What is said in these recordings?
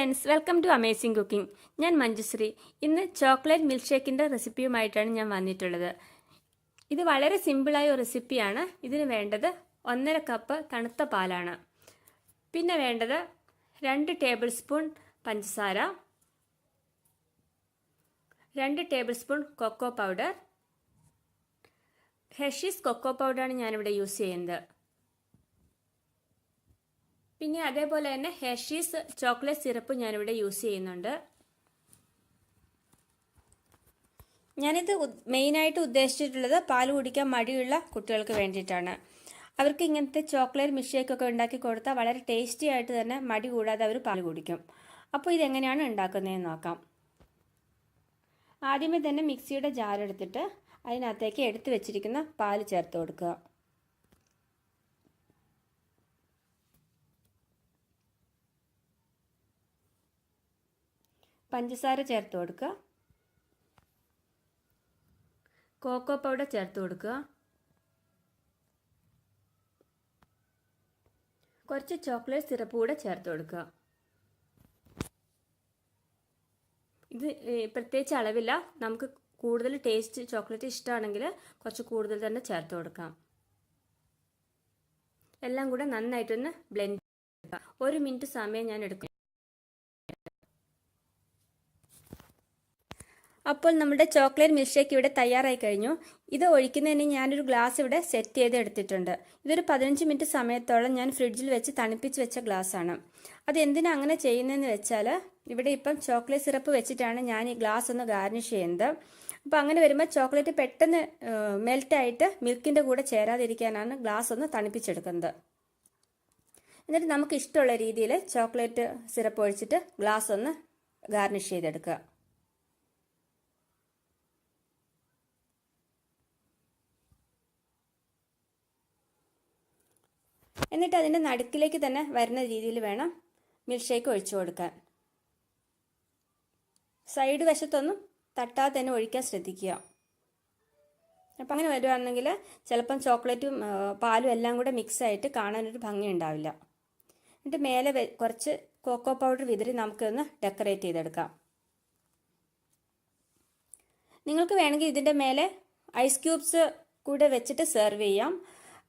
Friends, welcome to amazing cooking. ഞാൻ മഞ്ജുശ്രീ. ഇന്ന് chocolate milk ഷേക്കിൻ്റെ റെസിപ്പിയുമായിട്ടാണ് ഞാൻ വന്നിട്ടുള്ളത്. ഇത് വളരെ സിമ്പിളായ ഒരു റെസിപ്പിയാണ്. ഇതിന് വേണ്ടത് 1.5 കപ്പ് തണുത്ത പാലാണ്. പിന്നെ വേണ്ടത് 2 ടേബിൾ സ്പൂൺ പഞ്ചസാര, 2 tablespoon cocoa powder. Hershey's cocoa പൗഡറാണ് ഞാനിവിടെ യൂസ് ചെയ്യുന്നത്. പിന്നെ അതേപോലെ തന്നെ ഹെർഷീസ് ചോക്ലേറ്റ് സിറപ്പ് ഞാനിവിടെ യൂസ് ചെയ്യുന്നുണ്ട്. ഞാനിത് മെയിനായിട്ട് ഉദ്ദേശിച്ചിട്ടുള്ളത് പാൽ കുടിക്കാൻ മടിയുള്ള കുട്ടികൾക്ക് വേണ്ടിയിട്ടാണ്. അവർക്ക് ഇങ്ങനത്തെ ചോക്ലേറ്റ് മിൽക്ക് ഷേക്കൊക്കെ ഉണ്ടാക്കി കൊടുത്താൽ വളരെ ടേസ്റ്റി ആയിട്ട് തന്നെ മടി കൂടാതെ അവർ പാൽ കുടിക്കും. അപ്പോൾ ഇതെങ്ങനെയാണ് ഉണ്ടാക്കുന്നതെന്ന് നോക്കാം. ആദ്യമേ തന്നെ മിക്സിയുടെ ജാർ എടുത്തിട്ട് അതിനകത്തേക്ക് എടുത്തു വെച്ചിരിക്കുന്ന പാൽ ചേർത്ത് കൊടുക്കുക. പഞ്ചസാര ചേർത്ത് കൊടുക്കുക. കോക്കോ പൗഡർ ചേർത്ത് കൊടുക്കുക. കുറച്ച് ചോക്ലേറ്റ് സിറപ്പ് കൂടെ ചേർത്ത് കൊടുക്കുക. ഇത് പ്രത്യേകിച്ച് അളവില്ല. നമുക്ക് കൂടുതൽ ടേസ്റ്റ് ചോക്ലേറ്റ് ഇഷ്ടമാണെങ്കിൽ കുറച്ച് കൂടുതൽ തന്നെ ചേർത്ത് കൊടുക്കാം. എല്ലാം കൂടെ നന്നായിട്ടൊന്ന് ബ്ലെൻഡ് ചെയ്യുക. 1 മിനിറ്റ് സമയം ഞാൻ എടുക്കും. അപ്പോൾ നമ്മുടെ ചോക്ലേറ്റ് മിൽക്ക് ഷേക്ക് ഇവിടെ തയ്യാറായി കഴിഞ്ഞു. ഇത് ഒഴിക്കുന്നതിന് ഞാനൊരു ഗ്ലാസ് ഇവിടെ സെറ്റ് ചെയ്ത് എടുത്തിട്ടുണ്ട്. ഇതൊരു 15 മിനിറ്റ് സമയത്തോളം ഞാൻ ഫ്രിഡ്ജിൽ വെച്ച് തണുപ്പിച്ച് വെച്ച ഗ്ലാസ്സാണ്. അത് എന്തിനാണ് അങ്ങനെ ചെയ്യുന്നതെന്ന് വെച്ചാൽ, ഇവിടെ ഇപ്പം ചോക്ലേറ്റ് സിറപ്പ് വെച്ചിട്ടാണ് ഞാൻ ഈ ഗ്ലാസ് ഒന്ന് ഗാർണിഷ് ചെയ്യുന്നത്. അപ്പോൾ അങ്ങനെ വരുമ്പോൾ ചോക്ലേറ്റ് പെട്ടെന്ന് മെൽറ്റായിട്ട് മിൽക്കിൻ്റെ കൂടെ ചേരാതിരിക്കാനാണ് ഗ്ലാസ് ഒന്ന് തണുപ്പിച്ചെടുക്കുന്നത്. എന്നിട്ട് നമുക്ക് ഇഷ്ടമുള്ള രീതിയിൽ ചോക്ലേറ്റ് സിറപ്പ് ഒഴിച്ചിട്ട് ഗ്ലാസ് ഒന്ന് ഗാർണിഷ് ചെയ്തെടുക്കുക. എന്നിട്ട് അതിൻ്റെ നടുക്കിലേക്ക് തന്നെ വരുന്ന രീതിയിൽ വേണം മിൽക്ക് ഷേക്ക് ഒഴിച്ചു കൊടുക്കാൻ. സൈഡ് വശത്തൊന്നും തട്ടാതെ തന്നെ ഒഴിക്കാൻ ശ്രദ്ധിക്കുക. അപ്പം അങ്ങനെ വരുവാണെങ്കിൽ ചിലപ്പം ചോക്ലേറ്റും പാലും എല്ലാം കൂടെ മിക്സായിട്ട് കാണാനൊരു ഭംഗി ഉണ്ടാവില്ല. എന്നിട്ട് മേലെ കുറച്ച് കോക്കോ പൗഡർ വിതറി നമുക്കൊന്ന് ഡെക്കറേറ്റ് ചെയ്തെടുക്കാം. നിങ്ങൾക്ക് വേണമെങ്കിൽ ഇതിൻ്റെ മേലെ ഐസ് ക്യൂബ്സ് കൂടെ വെച്ചിട്ട് സെർവ് ചെയ്യാം.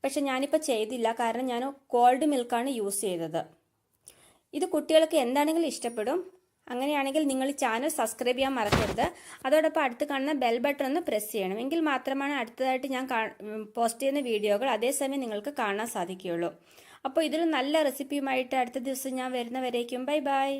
പക്ഷെ ഞാനിപ്പോൾ ചെയ്തില്ല, കാരണം ഞാൻ കോൾഡ് മിൽക്കാണ് യൂസ് ചെയ്തത്. ഇത് കുട്ടികൾക്ക് എന്താണെങ്കിലും ഇഷ്ടപ്പെടും. അങ്ങനെയാണെങ്കിൽ നിങ്ങൾ ചാനൽ സബ്സ്ക്രൈബ് ചെയ്യാൻ മറക്കരുത്. അതോടൊപ്പം അടുത്ത് കാണുന്ന ബെൽ ബട്ടൺ ഒന്ന് പ്രസ് ചെയ്യണം. എങ്കിൽ മാത്രമാണ് അടുത്തതായിട്ട് ഞാൻ പോസ്റ്റ് ചെയ്യുന്ന വീഡിയോകൾ അതേസമയം നിങ്ങൾക്ക് കാണാൻ സാധിക്കുകയുള്ളൂ. അപ്പോൾ ഇതിൽ നല്ല റെസിപ്പിയുമായിട്ട് അടുത്ത ദിവസം ഞാൻ വരുന്നവരേക്കും ബൈ ബൈ.